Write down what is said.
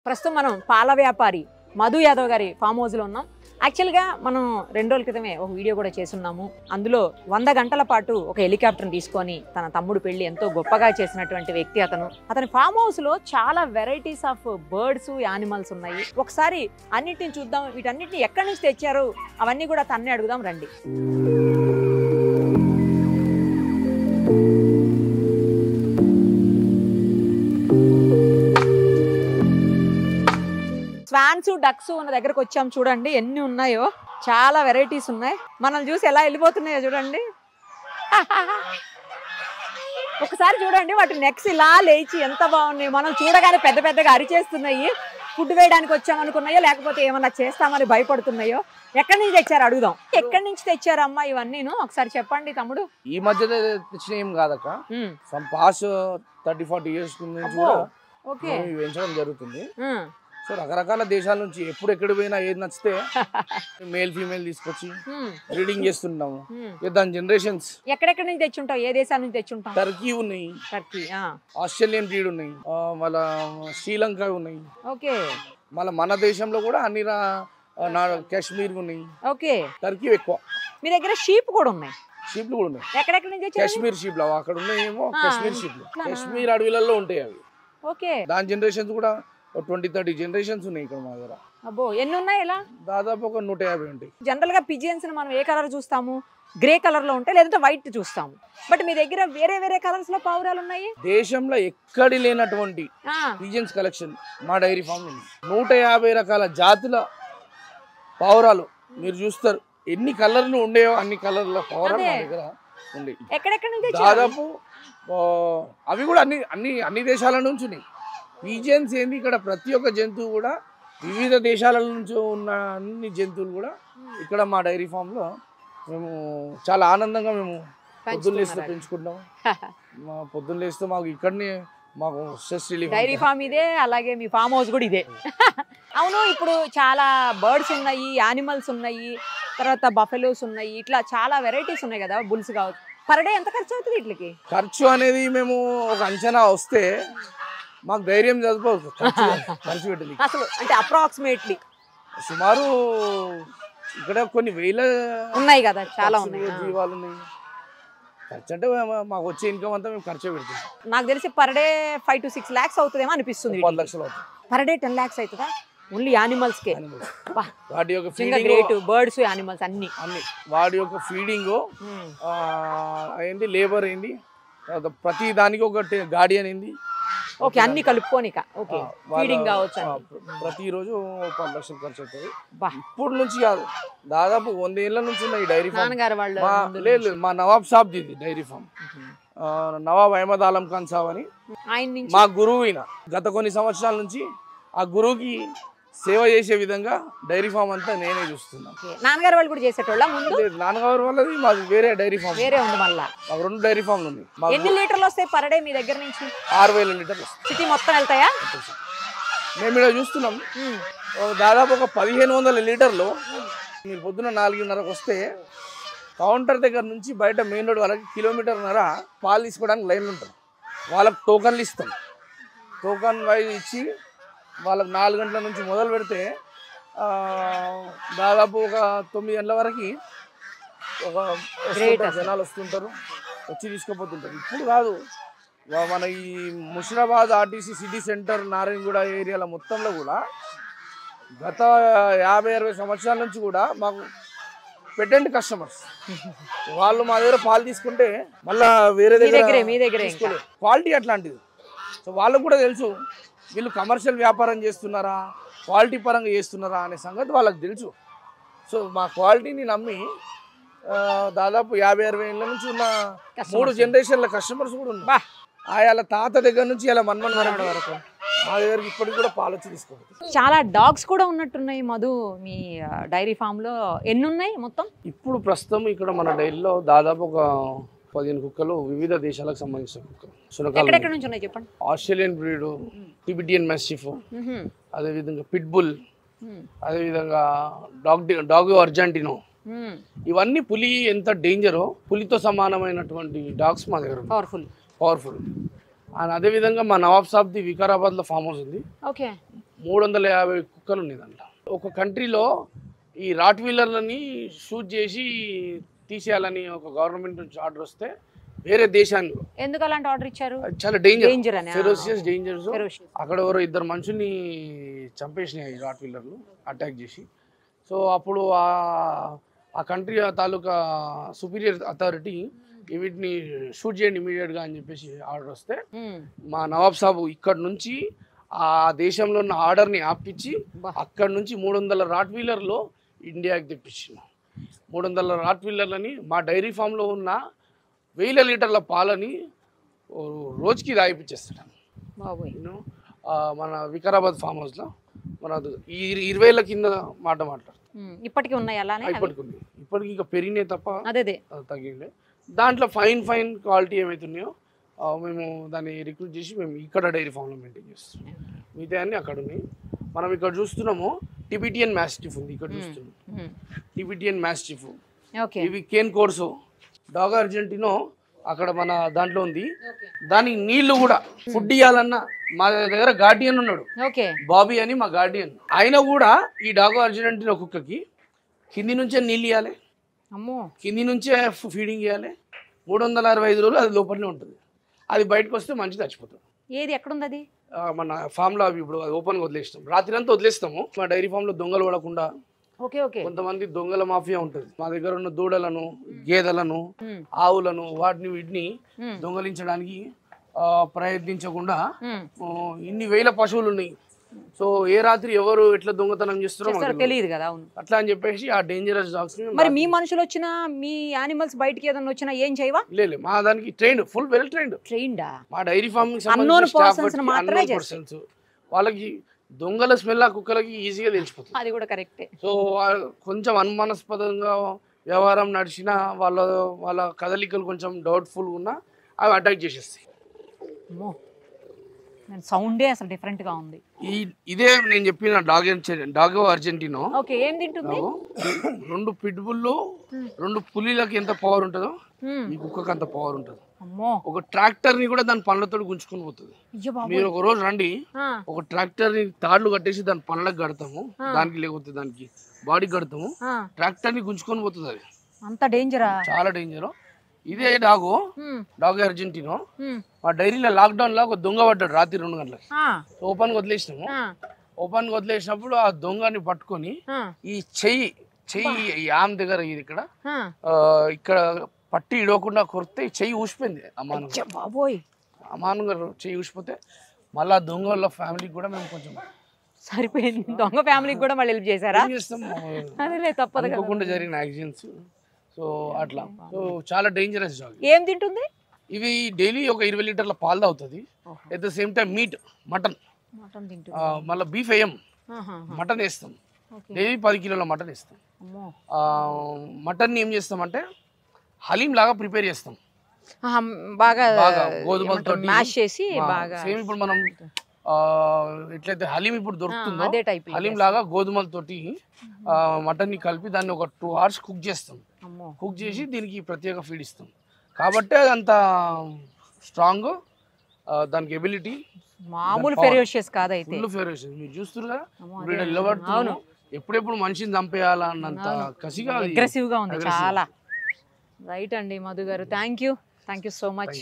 ప్రస్తుతం మనం పాల వ్యాపారి మధు యాదవ్ గారి ఫామ్ హౌస్లో ఉన్నాం. యాక్చువల్గా మనం 2 రోజుల క్రితమే ఒక వీడియో కూడా చేస్తున్నాము. అందులో 100 గంటల పాటు ఒక హెలికాప్టర్ని తీసుకొని తన తమ్ముడు పెళ్లి ఎంతో గొప్పగా చేసినటువంటి వ్యక్తి అతని ఫామ్ హౌస్లో చాలా వెరైటీస్ ఆఫ్ బర్డ్స్ యానిమల్స్ ఉన్నాయి. ఒకసారి అన్నిటిని చూద్దాం, వీటన్నిటిని ఎక్కడి నుంచి తెచ్చారు అవన్నీ కూడా తన్నే అడుగుదాం రండి. స్వాన్స్ డక్స్ ఉన్న దగ్గరకు వచ్చాం. చూడండి ఎన్ని ఉన్నాయో, చాలా వెరైటీస్ ఉన్నాయి. మనల్ని చూసి ఎలా వెళ్ళిపోతున్నాయో చూడండి. ఒకసారి చూడండి వాటి నెక్స్ ఇలా లేచి ఎంత బాగున్నాయి. మనం చూడగానే పెద్ద పెద్దగా అరిచేస్తున్నాయి. ఫుడ్ వేయడానికి వచ్చామనుకున్నాయో లేకపోతే ఏమన్నా చేస్తామని భయపడుతున్నాయో. ఎక్కడి నుంచి తెచ్చారు అడుగుదాం. ఎక్కడి నుంచి తెచ్చారమ్మా ఇవన్నీను ఒకసారి చెప్పండి తమ్ముడు. ఈ మధ్య తెచ్చిన ఏం కాదక్క, సమ్ పాస్ 30-40 years నుంచి కూడా పెంచడం జరుగుతుంది. సో రకరకాల దేశాల నుంచి ఎప్పుడు ఎక్కడ పోయినా ఏది నచ్చితే మేల్ ఫీమేల్ తీసుకొచ్చి బ్రీడింగ్ చేస్తున్నాము. దాని జనరేషన్స్ ఎక్కడెక్కడి నుంచి తెచ్చుంటావు? ఏ దేశాల నుంచి తెచ్చుంటావు? టర్కీ ఉన్నాయి, ఆస్ట్రేలియన్ బ్రీడ్ ఉన్నాయి, మళ్ళా శ్రీలంక ఉన్నాయి. ఓకే. మళ్ళీ మన దేశంలో కూడా అన్ని కాశ్మీర్ ఉన్నాయి. ఓకే. టర్కీ ఎక్కువ. మీ దగ్గర షీప్ కూడా ఉన్నాయి? షీప్లు కూడా ఉన్నాయి. ఎక్కడెక్కడి నుంచి? కాశ్మీర్ షీప్లు అక్కడ ఉన్నాయేమో. కాశ్మీర్ షీప్లు కాశ్మీర్ అడవిలలో ఉంటాయి అవి. ఓకే. దాని జనరేషన్స్ కూడా 20-30 జనరేషన్స్ ఉన్నాయి ఇక్కడ మా దగ్గర. అబ్బో, ఎన్ని ఉన్నాయి ఇలా? దాదాపు ఒక 150 ఉంటాయి. జనరల్ గా పిజియన్స్ మనం ఏ కలర్ చూస్తాము? గ్రే కలర్ లో ఉంటాయి, లేదంటే వైట్ చూస్తాము. బట్ మీ దగ్గర వేరే వేరే కలర్స్ లో పావురాలు ఉన్నాయి. దేశంలో ఎక్కడి లేనటువంటి పిజియన్స్ కలెక్షన్ మా డైరీ ఫామ్ ఉంది. 150 రకాల జాతుల పావురాలు మీరు చూస్తారు. ఎన్ని కలర్లు ఉండేవో అన్ని కలర్ల పావురాలు మా దగ్గర ఉండే. ఎక్కడెక్కడ నుంచి? దాదాపు అవి కూడా అన్ని దేశాల నుంచి ఉన్నాయి. పిజియన్స్ ఏంది, ఇక్కడ ప్రతి ఒక్క జంతువు కూడా వివిధ దేశాల నుంచి ఉన్న అన్ని జంతువులు కూడా ఇక్కడ మా డైరీ ఫామ్ లో మేము చాలా ఆనందంగా మేము పొద్దున్న లేస్తూ పెంచుకుంటాం. పొద్దున్న లేస్తూ మాకు ఇక్కడనే మాకు స్ట్రెస్ రిలీఫ్. డైరీ ఫామ్ ఇదే, అలాగే మీ ఫామ్ హౌస్ కూడా ఇదే. అవును, ఇప్పుడు చాలా బర్డ్స్ ఉన్నాయి, యానిమల్స్ ఉన్నాయి, తర్వాత బఫెలోస్ ఉన్నాయి, ఇట్లా చాలా వెరైటీస్ ఉన్నాయి కదా, బుల్స్ కావచ్చు. పర్ డే ఎంత ఖర్చు అవుతుంది వీటికి? ఖర్చు అనేది మేము ఒక అంచనా వస్తే మాకు ధైర్యం చదువుకోవచ్చు ఖర్చు పెట్టాలి. అసలు అంటే అప్రాక్సిమేట్లీ సుమారు ఇక్కడ కొన్ని వేల ఉన్నాయి కదా, చాలా ఉన్నాయి జీవాలు ఉన్నాయి. ఖర్చు అంటే మాకు వచ్చే ఇన్కమ్ అంతా మేము ఖర్చు పెడతాం. నాకు తెలిసి పర్ డే 5 to 6 lakhs అవుతుందేమో అనిపిస్తుంది. 10 లక్షలు అవుతుంది. పర్ డే 10 lakhs అవుతుందా? ఓన్లీ యానిమల్స్ కే? వాటి యొక్క ఫీడింగ్, బర్డ్స్, యానిమల్స్ అన్ని వాడి యొక్క ఫీడింగ్ ఏంటి, లేబర్ ఏంటి, ప్రతి దానికి ఒక గార్డియన్ ఏంది. ఓకే, అన్ని కలుపుకోనిక. ఓకే, ఫీడింగ్ కావచ్చు. ప్రతిరోజు 10 లక్షలు ఖర్చు అవుతుంది. ఇప్పుడు నుంచి కాదు, దాదాపు 100 ఏళ్ల నుంచి ఉన్నాయి ఈ డైరీ ఫామ్. లేదు, మా నవాబ్ సాబ్ ఇది డైరీ ఫామ్. నవాబ్ అహ్మద్ ఆలం ఖాన్ సాబ్ అని మా గురువు. గత కొన్ని సంవత్సరాల నుంచి ఆ గురువుకి సేవ చేసే విధంగా డైరీ ఫామ్ అంతా నేనే చూస్తున్నా. నాన్నగారు వాళ్ళు కూడా చేసేటోళ్ళ ముందు? నాన్నగారు వాళ్ళది మాది వేరే డైరీ ఫామ్. వేరే ఉంది మళ్ళా? మాకు 2 డైరీ ఫామ్లు ఉన్నాయి. ఎన్ని లీటర్లు వస్తాయి పర్ డే మీ దగ్గర నుంచి? 6000 లీటర్లు. సిటీ మొత్తం వెళ్తాయా? మేము ఇక్కడ చూస్తున్నాం దాదాపు ఒక 1500 లీటర్లు. మీరు పొద్దున 4:30కు వస్తే కౌంటర్ దగ్గర నుంచి బయట మెయిన్ రోడ్ వరకు 1.5 పాలు తీసుకోవడానికి లైన్లు ఉంటారు. వాళ్ళకి టోకన్లు ఇస్తాం. టోకన్ వైజ్ ఇచ్చి వాళ్ళకి 4 గంటల నుంచి మొదలు పెడితే దాదాపు ఒక 9 గంటల వరకు ఒక జనాలు వస్తుంటారు, వచ్చి తీసుకుపోతుంటారు. ఇప్పుడు కాదు, మన ఈ Musheerabad RTC city centre Narayanaguda ఏరియాల మొత్తంలో కూడా గత 50-60 సంవత్సరాల నుంచి కూడా మాకు పెటెంట్ కస్టమర్స్. వాళ్ళు మా దగ్గర పాలు తీసుకుంటే మళ్ళీ వేరే దగ్గర క్వాలిటీ అట్లాంటిది. సో వాళ్ళకు కూడా తెలుసు వీళ్ళు కమర్షియల్ వ్యాపారం చేస్తున్నారా, క్వాలిటీ పరంగా చేస్తున్నారా అనే సంగతి వాళ్ళకి తెలుసు. సో మా క్వాలిటీని నమ్మి దాదాపు 50-60 ఏళ్ళ నుంచి ఉన్న 3 జనరేషన్ల కస్టమర్స్ కూడా ఉన్నారు. వాళ్ళ తాత దగ్గర నుంచి ఇలా మన్మన్ వరకు మా దగ్గరికి ఇప్పటికి కూడా పాలు వచ్చి తీసుకోవచ్చు. చాలా డాగ్స్ కూడా ఉన్నట్టున్నాయి మధు మీ డైరీ ఫామ్ లో. ఎన్ని ఉన్నాయి మొత్తం? ఇప్పుడు ప్రస్తుతం ఇక్కడ మన డైరీలో దాదాపు ఒక 15 కుక్కలు, వివిధ దేశాలకు సంబంధించిన కుక్కలు. ఎక్కడెక్కడ నుంచి ఉన్నాయి చెప్పండి? ఆస్ట్రేలియన్ బ్రీడ్, టిబెటియన్ మాస్టిఫ్, అదేవిధంగా పిట్బుల్, అదేవిధంగా డాగో అర్జెంటినో. ఇవన్నీ పులి ఎంత డేంజరో, పులితో సమానమైనటువంటి డాగ్స్ మా దగ్గర పవర్ఫుల్. అండ్ అదేవిధంగా మా నవాబ్ సాబ్ది వికారాబాద్లో ఫామ్ హౌస్ ఉంది. 350 కుక్కలు ఉన్నాయి దాంట్లో. ఒక కంట్రీలో ఈ రాట్ వీలర్లని షూట్ చేసి తీసేయాలని ఒక గవర్నమెంట్ నుంచి ఆర్డర్ వస్తే వేరే దేశానికి ఎందుకు అలాంటి ఆర్డర్ ఇచ్చారు? చాలా డేంజర్, ఫెరోషియస్ డేంజర్స్. అక్కడ ఎవరో 2 మనుషుల్ని చంపేసినాయి రాట్ వీలర్లు అటాక్ చేసి. సో అప్పుడు ఆ కంట్రీ తాలూకా సుపీరియర్ అథారిటీ వీటిని షూట్ చేయండి ఇమీడియట్గా అని చెప్పేసి ఆర్డర్ వస్తే మా నవాబ్ సాబు ఇక్కడ నుంచి ఆ దేశంలో ఉన్న ఆర్డర్ని ఆపించి అక్కడ నుంచి 300 రాట్ వీలర్లో ఇండియాకి తెప్పించింది. 300 రాట్ వీలర్లని మా డైరీ ఫామ్లో ఉన్న 1000 లీటర్ల పాలని రోజుకి తాగిపించేస్తాడు. మన వికారాబాద్ ఫామ్ హౌస్లో మన ఈ 20 కింద మాట్లాడుతారు. ఇప్పటికీ ఉన్నాయి అలానే? ఇప్పటికి ఇంకా పెరిగినాయి తప్ప తగ్గిండే. దాంట్లో ఫైన్ క్వాలిటీ ఏమైతున్నాయో మేము దాన్ని రిక్రూట్ చేసి మేము ఇక్కడ డైరీ ఫామ్లో మెయింటైన్ చేస్తున్నాం. మిగతా అన్నీ అక్కడ ఉన్నాయి. మనం ఇక్కడ చూస్తున్నాము టిబిటియన్ మ్యాస్టిఫ్ ఉంది. ఇక్కడ చూస్తున్నాం టిబిటియన్ మ్యాస్టిఫ్. ఇవి కేన్ కోర్సో, డాగో అర్జెంటినో అక్కడ మన దాంట్లో ఉంది. దానికి నీళ్లు కూడా ఫుడ్ ఇవ్వాలన్నా మా దగ్గర గార్డియన్ ఉన్నాడు, బాబీ అని మా గార్డియన్. ఆయన కూడా ఈ డాగో అర్జెంటినో కుక్కకి కింది నుంచే నీళ్ళు ఇవ్వాలి, కింది నుంచే ఫీడింగ్ ఇవ్వాలి. 365 రోజులు అది లోపలనే ఉంటుంది. అది బయటకు వస్తే మంచిగా చచ్చిపోతుంది. ఏది ఎక్కడుంది అది? మన ఫామ్లో అవి ఇప్పుడు ఓపెన్గా వదిలేస్తాం, రాత్రి అంతా వదిలేస్తాము. మా డైరీ ఫామ్లో దొంగలు పడకుండా. కొంతమంది దొంగల మాఫియా ఉంటుంది. మా దగ్గర ఉన్న దూడలను, గేదెలను, ఆవులను వాటిని వీటిని దొంగలించడానికి ప్రయత్నించకుండా ఇన్ని వేల పశువులు ఉన్నాయి. సో ఏ రాత్రి ఎవరు ఎట్లా దొంగతనం చేస్తారో తెలియదు కదా. అట్లా అని చెప్పేసి ఆ డేంజరస్ డాగ్స్. మరి మీ మనుషులు వచ్చినా మీ యానిమల్స్ బయటికి ఏదైనా వచ్చినా ఏం చేయవా? లేదు, మా దానికి ట్రైన్డ్, ఫుల్ వెల్ ట్రైన్డ్. మా డైరీ ఫార్మ్ వాళ్ళకి దొంగల స్మెల్ ఆ కుక్కలకి ఈజీగా తెలిసిపోతుంది. అది కూడా కరెక్టే. సో కొంచెం అనుమానాస్పదంగా వ్యవహారం నడిచినా వాళ్ళ కదలికలు కొంచెం డౌట్ఫుల్ ఉన్నా అవి అటాక్ చేసేస్తాయి. సౌండే అసలు డిఫరెంట్ గా ఉంది. ఇదే నేను చెప్పిన డాగో అర్జెంటినో. ఏం తింటుంది? 2 పిట్బుల్లు 2 పులిలకి ఎంత పవర్ ఉంటుందో ఈ కుక్కకి అంత పవర్ ఉంటుంది. ఒక ట్రాక్టర్ ని కూడా దాని పనులతో గుంజుకుని పోతుంది. మీరు ఒక రోజు రండి, ఒక ట్రాక్టర్ ని తాళ్లు కట్టేసి దాని పనులకు కడతాము, దానికి లేకపోతే దానికి బాడీ కడతాము, ట్రాక్టర్ ని గుంజుకొని పోతుంది. అది అంత డేంజరా? చాలా డేంజర్. ఇదే డాగో అర్జెంటినో మా డైరీలో లాక్డౌన్ లో ఒక దొంగ పడ్డాడు రాత్రి 2 గంటలకి. ఓపెన్ గా వదిలేసినాము. ఓపెన్ గా వదిలేసినప్పుడు ఆ దొంగని పట్టుకొని ఈ చెయ్యి ఆమె దగ్గర ఇది ఇక్కడ పట్టి ఇడవకుండా కొరితే చెయ్యి ఊసిపోయింది. అమానంగా చెయ్యి ఊసిపోతే మళ్ళీ దొంగ వాళ్ళ ఫ్యామిలీకి కూడా మేము కొంచెం సరిపోయింది. దొంగ ఫ్యామిలీకి కూడా మళ్ళీ హెల్ప్ చేశారా? తప్పకుండా జరిగిన యాక్సిడెంట్స్. సో అట్లా. సో చాలా డేంజరస్ డాగ్. ఏం తింటుంది? ఇవి డైలీ ఒక 20 లీటర్ల పాలు తాగుతుంది. At the same time mutton మళ్ళీ బీఫ్ వేయం, మటన్ వేస్తాం. డైలీ 10 కిలోల మటన్ వేస్తాం. మటన్ ఏం చేస్తామంటే హలీం లాగా ప్రిపేర్ చేస్తాం. బాగా గోధుమలతో సేమ్ ఇప్పుడు మనం ఎట్లయితే హలీం ఇప్పుడు దొరుకుతుందో హలీం లాగా గోధుమలతోటి మటన్ ని కలిపి దాన్ని ఒక 2 hours కుక్ చేస్తాం. కుక్ చేసి దీనికి ప్రత్యేక ఫీడ్ ఇస్తాం. కాబట్టి అది అంత స్ట్రాంగ్, దానికి ఎబిలిటీ మామూలు ఫెరోషియస్ కాదైతే. Full ferocious. మీరు చూస్తున్నారు కదా ఇప్పుడు నిలబడుతున్నాను, ఎప్పుడెప్పుడు మనిషిని చంపేయాలన్నంత కసిగా అగ్రెసివ్ గా ఉంది చాలా. రైట్ అండి మధు గారు, థ్యాంక్ యూ సో మచ్.